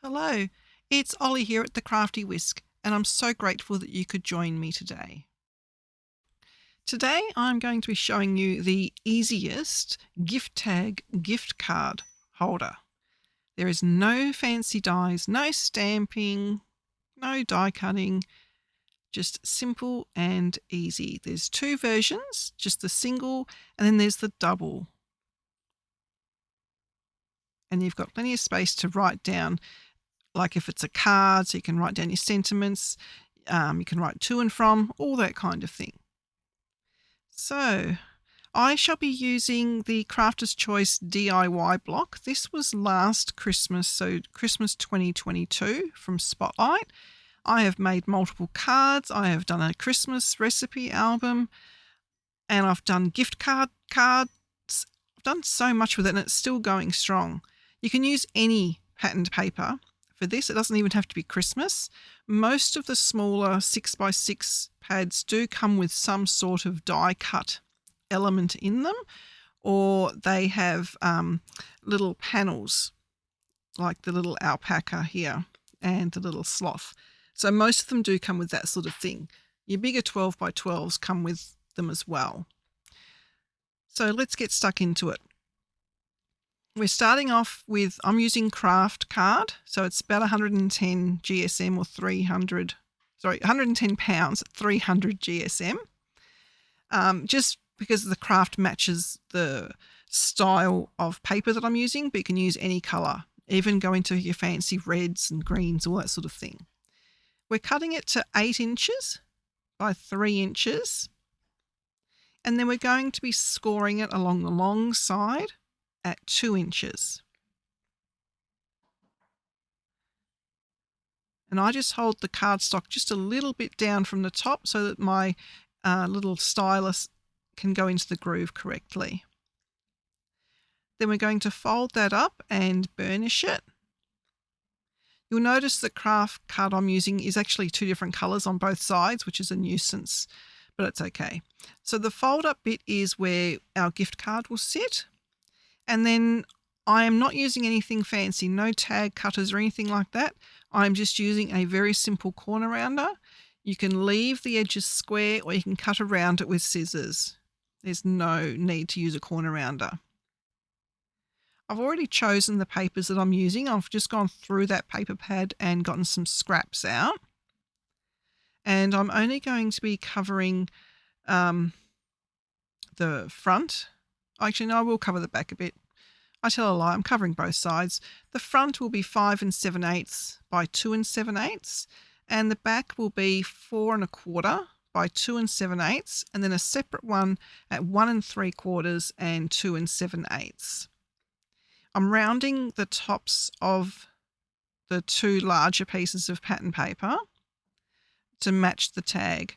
Hello, it's Ollie here at the Crafty Whisk, and I'm so grateful that you could join me today. Today I'm going to be showing you the easiest gift tag gift card holder. There is no fancy dies, no stamping, no die cutting, just simple and easy. There's two versions, just the single and then there's the double. And you've got plenty of space to write down, like if it's a card, so you can write down your sentiments, you can write to and from, all that kind of thing. So I shall be using the Crafter's Choice DIY block. This was last Christmas, so Christmas 2022 from Spotlight. I have made multiple cards. I have done a Christmas recipe album, and I've done gift cards. I've done so much with it, and it's still going strong. You can use any patterned paper for this. It doesn't even have to be Christmas. Most of the smaller 6x6 pads do come with some sort of die cut element in them, or they have little panels like the little alpaca here and the little sloth. So most of them do come with that sort of thing. Your bigger 12x12s come with them as well. So let's get stuck into it. We're starting off with, I'm using Craft Card, so it's about 110 GSM or 110 pounds at 300 GSM. Just because the craft matches the style of paper that I'm using, but you can use any colour, even go into your fancy reds and greens, all that sort of thing. We're cutting it to 8 inches by 3 inches, and then we're going to be scoring it along the long side at 2 inches. And I just hold the cardstock just a little bit down from the top so that my little stylus can go into the groove correctly. Then we're going to fold that up and burnish it. You'll notice the craft card I'm using is actually 2 different colours on both sides, which is a nuisance, but it's okay. So the fold up bit is where our gift card will sit. And then I am not using anything fancy, no tag cutters or anything like that. I'm just using a very simple corner rounder. You can leave the edges square or you can cut around it with scissors. There's no need to use a corner rounder. I've already chosen the papers that I'm using. I've just gone through that paper pad and gotten some scraps out. And I'm only going to be covering the front. Actually, no, I will cover the back a bit. I tell a lie, I'm covering both sides. The front will be 5 7/8 by 2 7/8, and the back will be 4 1/4 by 2 7/8, and then a separate one at 1 3/4 and 2 7/8. I'm rounding the tops of the 2 larger pieces of pattern paper to match the tag.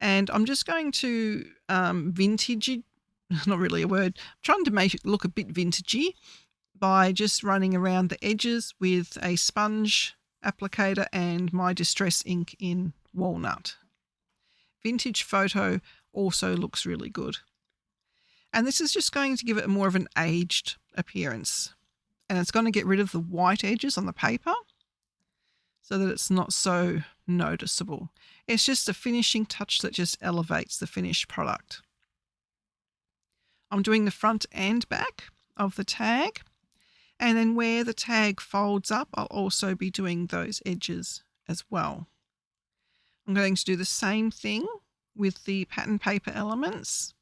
And I'm just going to vintage it. Not really a word. I'm trying to make it look a bit vintagey by just running around the edges with a sponge applicator and my Distress ink in walnut. Vintage photo also looks really good. And this is just going to give it more of an aged appearance. And it's going to get rid of the white edges on the paper so that it's not so noticeable. It's just a finishing touch that just elevates the finished product. I'm doing the front and back of the tag, and then where the tag folds up, I'll also be doing those edges as well. I'm going to do the same thing with the pattern paper elements.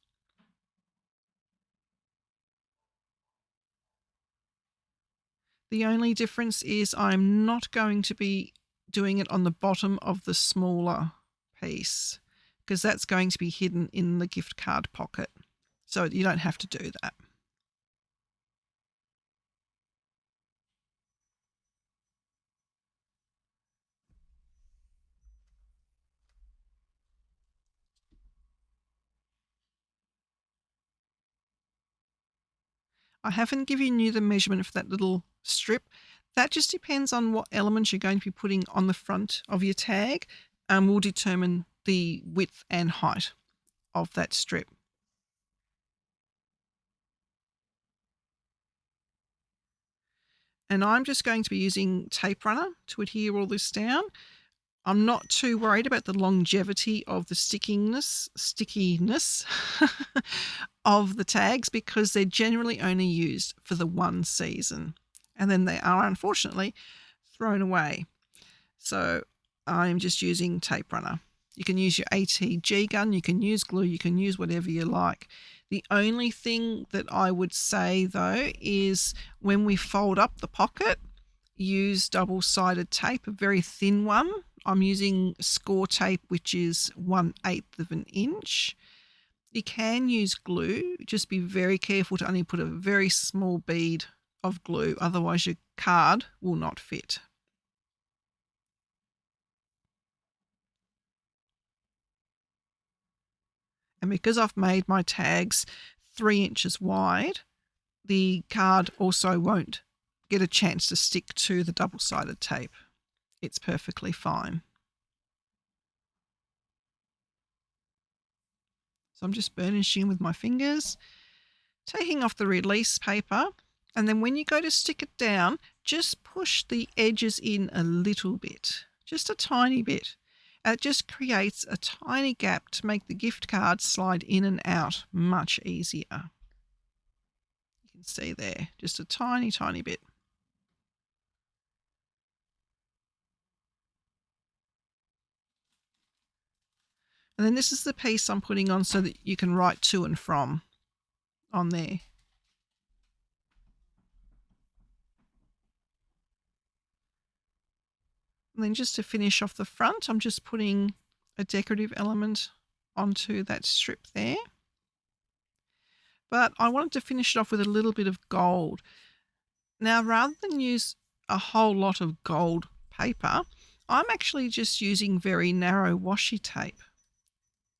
The only difference is I'm not going to be doing it on the bottom of the smaller piece because that's going to be hidden in the gift card pocket. So you don't have to do that. I haven't given you the measurement for that little strip. That just depends on what elements you're going to be putting on the front of your tag and will determine the width and height of that strip. And I'm just going to be using tape runner to adhere all this down. I'm not too worried about the longevity of the stickiness of the tags because they're generally only used for the one season and then they are unfortunately thrown away. So I'm just using tape runner. You can use your ATG gun, you can use glue, you can use whatever you like. The only thing that I would say though is when we fold up the pocket, use double-sided tape, a very thin one. I'm using score tape, which is 1/8 of an inch. You can use glue, just be very careful to only put a very small bead of glue, otherwise your card will not fit. And because I've made my tags 3 inches wide, the card also won't get a chance to stick to the double-sided tape. It's perfectly fine. So I'm just burnishing with my fingers, taking off the release paper, and then when you go to stick it down, just push the edges in a little bit, just a tiny bit. It just creates a tiny gap to make the gift card slide in and out much easier. You can see there, just a tiny, tiny bit. And then this is the piece I'm putting on so that you can write to and from on there. And then just to finish off the front, I'm just putting a decorative element onto that strip there. But I wanted to finish it off with a little bit of gold. Now, rather than use a whole lot of gold paper, I'm actually just using very narrow washi tape.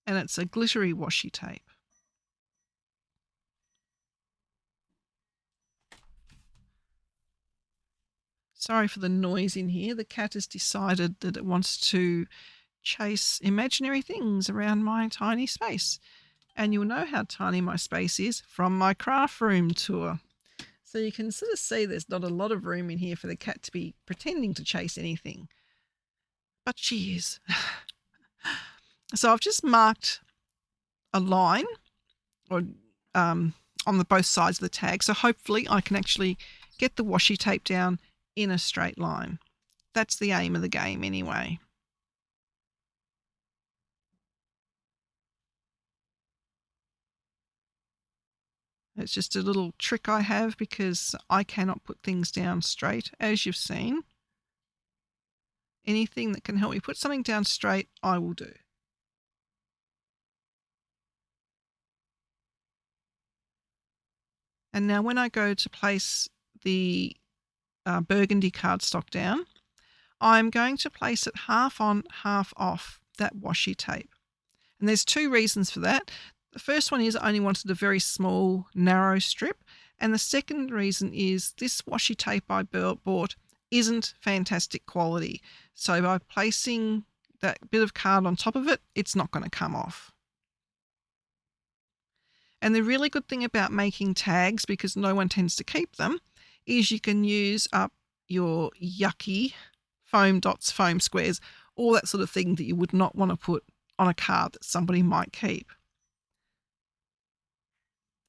And it's a glittery washi tape. Sorry for the noise in here. The cat has decided that it wants to chase imaginary things around my tiny space. And you'll know how tiny my space is from my craft room tour. So you can sort of see there's not a lot of room in here for the cat to be pretending to chase anything. But she is. So I've just marked a line or on the both sides of the tag. So hopefully I can actually get the washi tape down in a straight line. That's the aim of the game anyway. It's just a little trick I have because I cannot put things down straight, as you've seen. Anything that can help me put something down straight, I will do. And now when I go to place the burgundy cardstock down, I'm going to place it half on, half off that washi tape. And there's two reasons for that. The first one is I only wanted a very small, narrow strip. And the second reason is this washi tape I bought isn't fantastic quality. So by placing that bit of card on top of it, it's not going to come off. And the really good thing about making tags, because no one tends to keep them, is you can use up your yucky foam dots, foam squares, all that sort of thing that you would not want to put on a card that somebody might keep.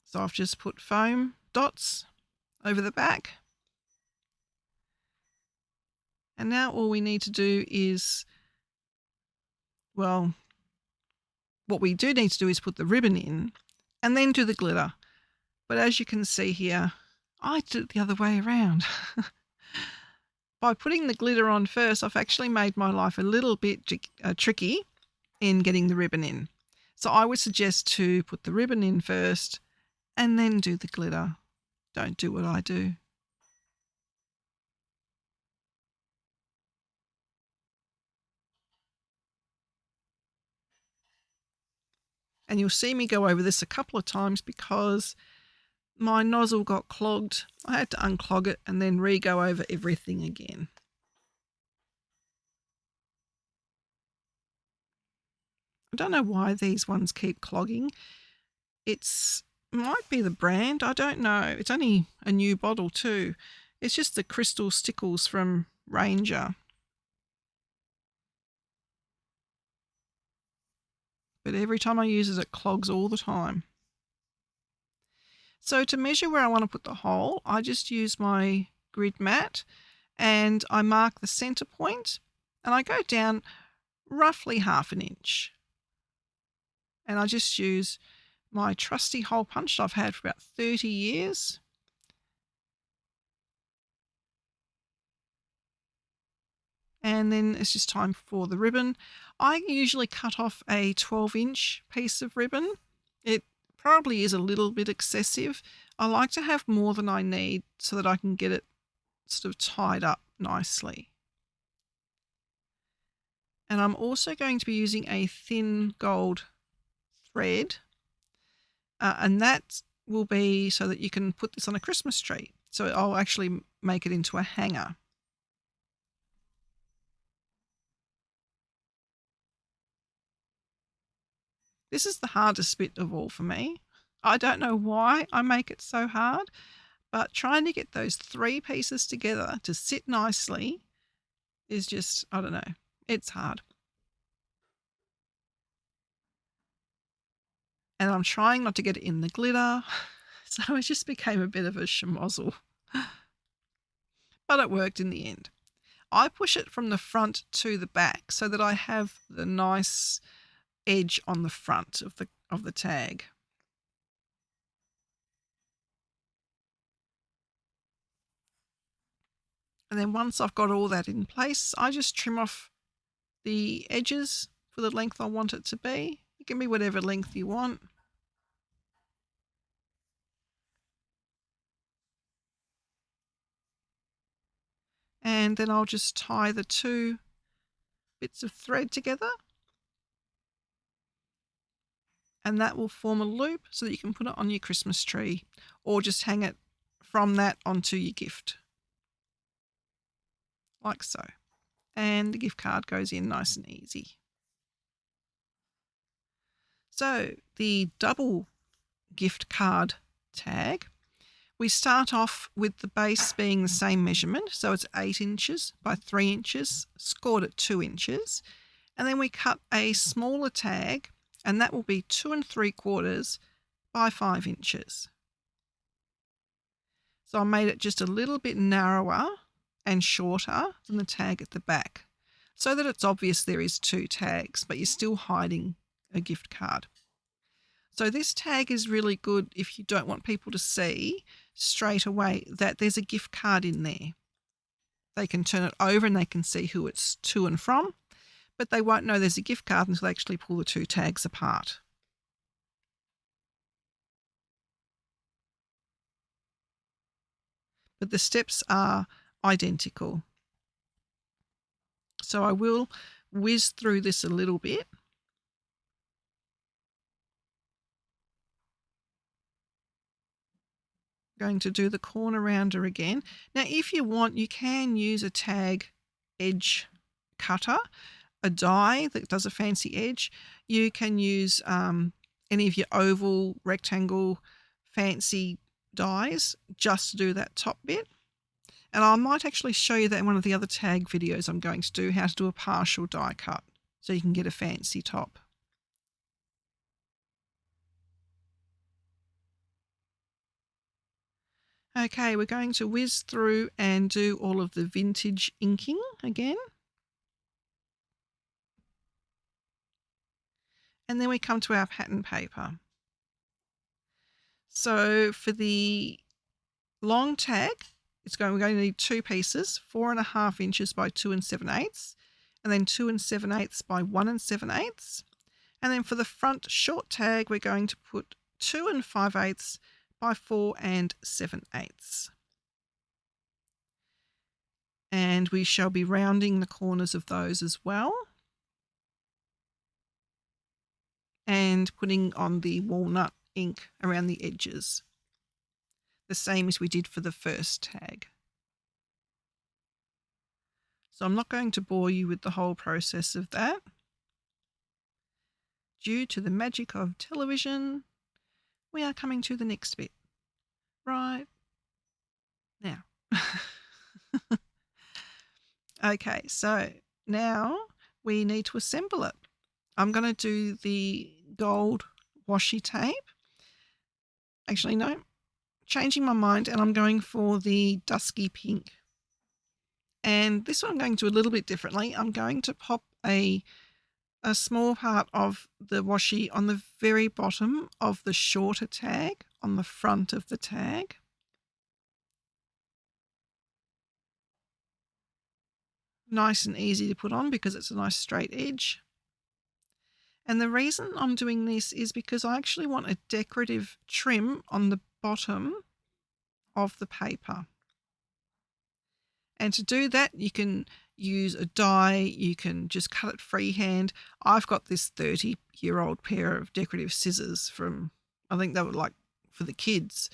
So I've just put foam dots over the back. And now all we need to do is, well, what we do need to do is put the ribbon in and then do the glitter. But as you can see here, I did it the other way around. By putting the glitter on first, I've actually made my life a little bit tricky in getting the ribbon in. So I would suggest to put the ribbon in first and then do the glitter. Don't do what I do. And you'll see me go over this a couple of times because my nozzle got clogged. I had to unclog it and then re-go over everything again. I don't know why these ones keep clogging. Might be the brand, I don't know. It's only a new bottle too. It's just the crystal stickles from Ranger. But every time I use it, it clogs all the time. So to measure where I want to put the hole, I just use my grid mat and I mark the center point and I go down roughly 1/2 inch. And I just use my trusty hole punch I've had for about 30 years. And then it's just time for the ribbon. I usually cut off a 12-inch piece of ribbon. It probably is a little bit excessive. I like to have more than I need so that I can get it sort of tied up nicely. And I'm also going to be using a thin gold thread, and that will be so that you can put this on a Christmas tree. So I'll actually make it into a hanger. This is the hardest bit of all for me. I don't know why I make it so hard, but trying to get those 3 pieces together to sit nicely is just, I don't know, it's hard. And I'm trying not to get it in the glitter, so it just became a bit of a schmozzle. But it worked in the end. I push it from the front to the back so that I have the nice edge on the front of the tag. And then once I've got all that in place, I just trim off the edges for the length I want it to be. It can be whatever length you want. And then I'll just tie the 2 bits of thread together. And that will form a loop so that you can put it on your Christmas tree or just hang it from that onto your gift. Like so. And the gift card goes in nice and easy. So the double gift card tag, we start off with the base being the same measurement. So it's 8 inches by 3 inches, scored at 2 inches. And then we cut a smaller tag, and that will be 2 3/4 by 5 inches. So I made it just a little bit narrower and shorter than the tag at the back so that it's obvious there is 2 tags, but you're still hiding a gift card. So this tag is really good if you don't want people to see straight away that there's a gift card in there. They can turn it over and they can see who it's to and from, but they won't know there's a gift card until they actually pull the 2 tags apart. But the steps are identical. So I will whiz through this a little bit. Going to do the corner rounder again. Now, if you want, you can use a tag edge cutter, a die that does a fancy edge. You can use any of your oval, rectangle, fancy dies just to do that top bit. And I might actually show you that in one of the other tag videos I'm going to do, how to do a partial die cut so you can get a fancy top. Okay, we're going to whiz through and do all of the vintage inking again. And then we come to our pattern paper. So for the long tag, we're going to need 2 pieces, 4.5 inches by 2 7/8, and then 2 7/8 by 1 7/8. And then for the front short tag, we're going to put 2 5/8 by 4 7/8. And we shall be rounding the corners of those as well. And putting on the walnut ink around the edges, the same as we did for the first tag. So I'm not going to bore you with the whole process of that. Due to the magic of television, we are coming to the next bit right now. Okay, so now we need to assemble it. I'm going to do the gold washi tape. Actually, no, changing my mind, and I'm going for the dusky pink. And this one I'm going to do a little bit differently. I'm going to pop a small part of the washi on the very bottom of the shorter tag on the front of the tag. Nice and easy to put on because it's a nice straight edge. And the reason I'm doing this is because I actually want a decorative trim on the bottom of the paper. And to do that, you can use a die, you can just cut it freehand. I've got this 30-year-old pair of decorative scissors from, I think they were like for the kids.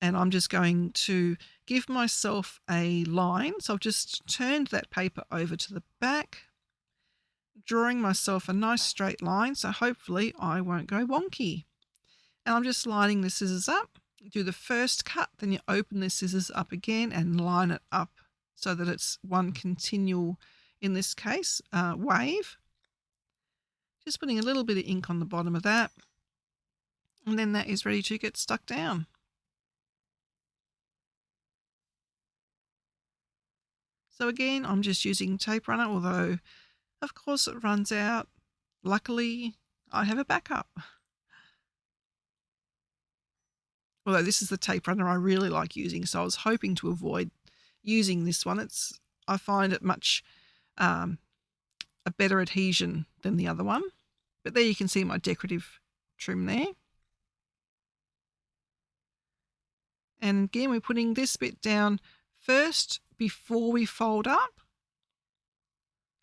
And I'm just going to give myself a line. So I've just turned that paper over to the back, drawing myself a nice straight line. So hopefully I won't go wonky. And I'm just lining the scissors up. Do the first cut, then you open the scissors up again and line it up so that it's one continual, in this case, wave. Just putting a little bit of ink on the bottom of that. And then that is ready to get stuck down. So again, I'm just using tape runner, although of course it runs out. Luckily, I have a backup. Although this is the tape runner I really like using, so I was hoping to avoid using this one. I find it much a better adhesion than the other one. But there you can see my decorative trim there. And again, we're putting this bit down first before we fold up.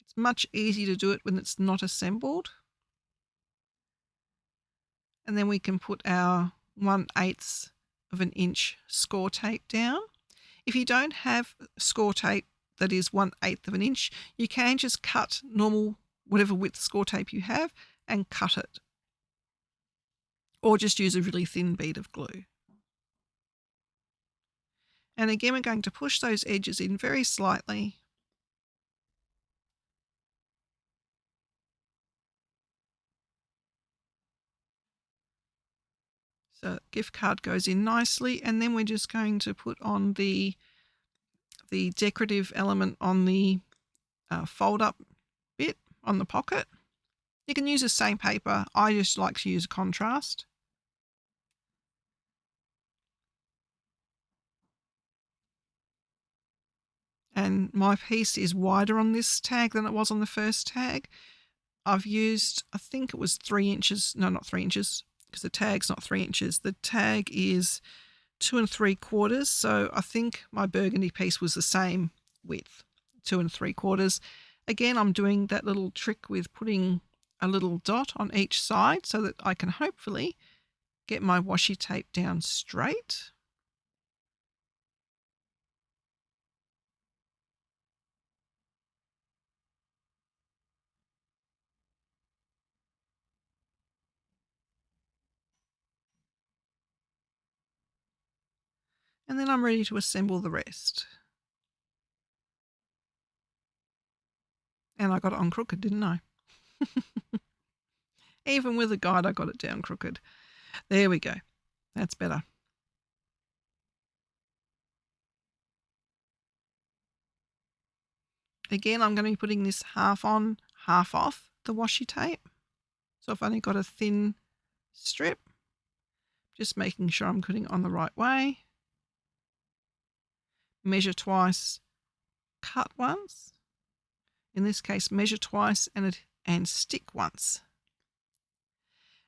It's much easier to do it when it's not assembled. And then we can put our 1/8 of an inch score tape down. If you don't have score tape that is 1/8 of an inch, you can just cut normal, whatever width score tape you have, and cut it. Or just use a really thin bead of glue. And again, we're going to push those edges in very slightly. So gift card goes in nicely, and then we're just going to put on the decorative element on the fold up bit on the pocket. You can use the same paper. I just like to use contrast. And my piece is wider on this tag than it was on the first tag. I've used, I think it was 3 inches. No, not 3 inches, because the tag's not 3 inches. The tag is 2 3/4. So I think my burgundy piece was the same width, 2 3/4. Again, I'm doing that little trick with putting a little dot on each side so that I can hopefully get my washi tape down straight. And then I'm ready to assemble the rest. And I got it on crooked, didn't I? Even with a guide, I got it down crooked. There we go. That's better. Again, I'm going to be putting this half on, half off the washi tape. So I've only got a thin strip. Just making sure I'm putting it on the right way. Measure twice, cut once. In this case, measure twice and stick once.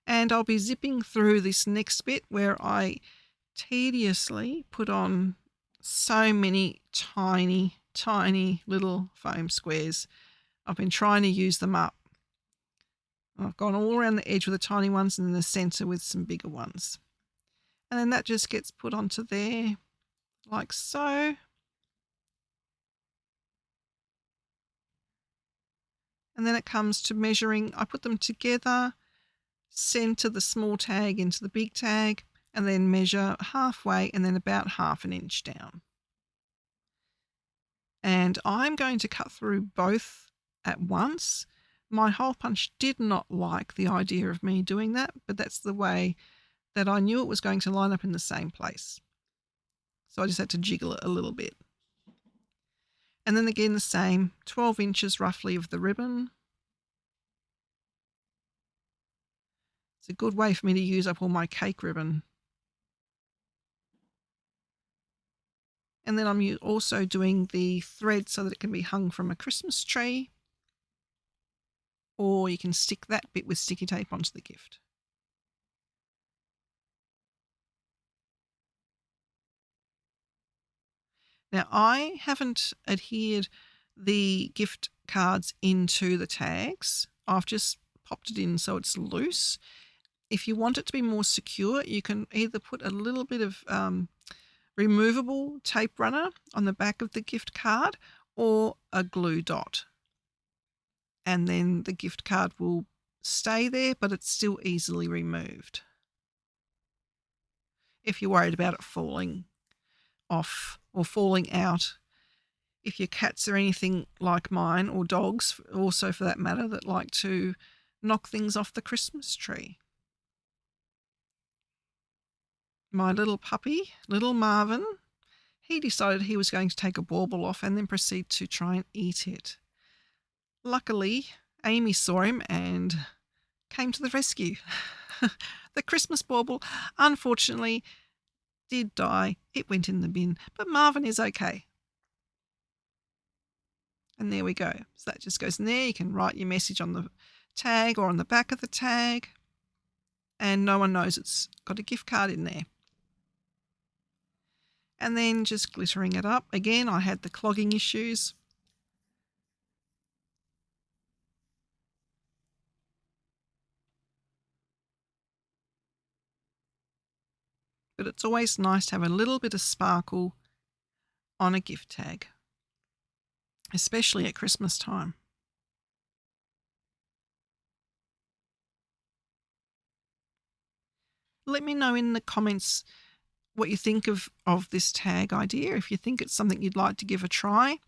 And I'll be zipping through this next bit where I tediously put on so many tiny, tiny little foam squares. I've been trying to use them up. I've gone all around the edge with the tiny ones and in the center with some bigger ones. And then that just gets put onto there like so. And then it comes to measuring. I put them together, center the small tag into the big tag, and then measure halfway and then about 1/2 inch down. And I'm going to cut through both at once. My hole punch did not like the idea of me doing that, but that's the way that I knew it was going to line up in the same place. So I just had to jiggle it a little bit. And then again the same, 12 inches roughly of the ribbon. It's a good way for me to use up all my cake ribbon. And then I'm also doing the thread so that it can be hung from a Christmas tree, or you can stick that bit with sticky tape onto the gift. Now I haven't adhered the gift cards into the tags. I've just popped it in so it's loose. If you want it to be more secure, you can either put a little bit of removable tape runner on the back of the gift card or a glue dot. And then the gift card will stay there, but it's still easily removed. If you're worried about it falling off or falling out. If your cats are anything like mine, or dogs also for that matter, that like to knock things off the Christmas tree. My little puppy, little Marvin, he decided he was going to take a bauble off and then proceed to try and eat it. Luckily, Amy saw him and came to the rescue. The Christmas bauble, unfortunately, did die. It went in the bin, but Marvin is okay. And there we go. So that just goes in there. You can write your message on the tag or on the back of the tag, and no one knows it's got a gift card in there. And then just glittering it up. Again, I had the clogging issues. But it's always nice to have a little bit of sparkle on a gift tag, especially at Christmas time. Let me know in the comments what you think of this tag idea, if you think it's something you'd like to give a try.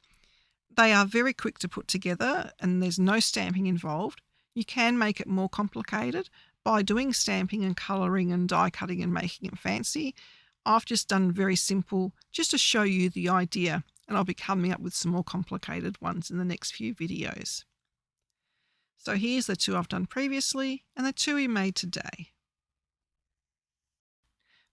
They are very quick to put together and there's no stamping involved. You can make it more complicated by doing stamping and colouring and die cutting and making it fancy. I've just done very simple just to show you the idea, and I'll be coming up with some more complicated ones in the next few videos. So here's the two I've done previously and the two we made today.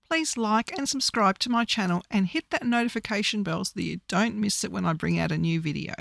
Please like and subscribe to my channel and hit that notification bell so that you don't miss it when I bring out a new video.